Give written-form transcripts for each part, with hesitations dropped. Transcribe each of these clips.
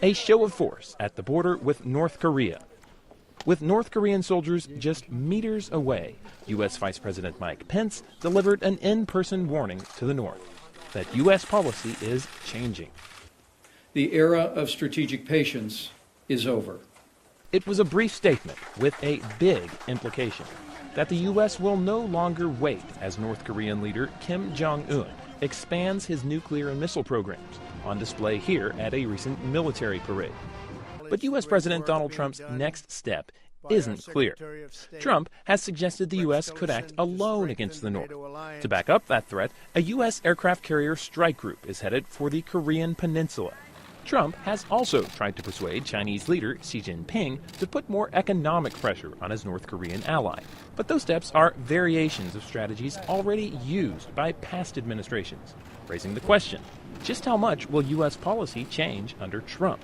A show of force at the border with North Korea. With North Korean soldiers just meters away, U.S. Vice President Mike Pence delivered an in-person warning to the North that U.S. policy is changing. The era of strategic patience is over. It was a brief statement with a big implication that the U.S. will no longer wait as North Korean leader Kim Jong-un expands his nuclear and missile programs, on display here at a recent military parade. But U.S. President Donald Trump's next step isn't clear. Trump has suggested the U.S. could act alone against the North. To back up that threat, a U.S. aircraft carrier strike group is headed for the Korean Peninsula. Trump has also tried to persuade Chinese leader Xi Jinping to put more economic pressure on his North Korean ally. But those steps are variations of strategies already used by past administrations, raising the question, just how much will U.S. policy change under Trump?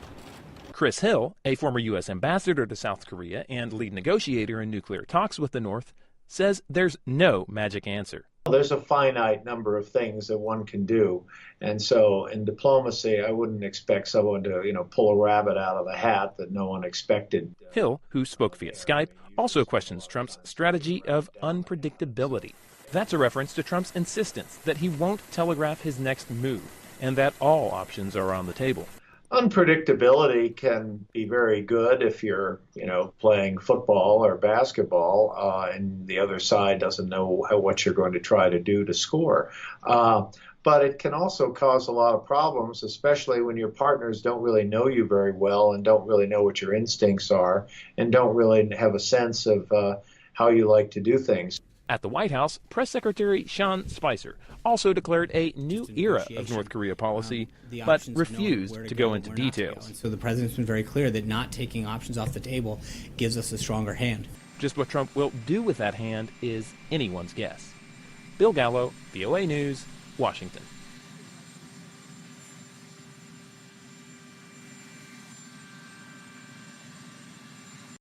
Chris Hill, a former U.S. ambassador to South Korea and lead negotiator in nuclear talks with the North, says there's no magic answer. There's a finite number of things that one can do. And so in diplomacy, I wouldn't expect someone to, pull a rabbit out of the hat that no one expected. Hill, who spoke via Skype, also questions Trump's strategy of unpredictability. That's a reference to Trump's insistence that he won't telegraph his next move and that all options are on the table. Unpredictability can be very good if you're, playing football or basketball, and the other side doesn't know what you're going to try to do to score. But it can also cause a lot of problems, especially when your partners don't really know you very well and don't really know what your instincts are and don't really have a sense of how you like to do things. At the White House, Press Secretary Sean Spicer also declared a new era of North Korea policy, but refused to go into details. So the president's been very clear that not taking options off the table gives us a stronger hand. Just what Trump will do with that hand is anyone's guess. Bill Gallo, VOA News, Washington.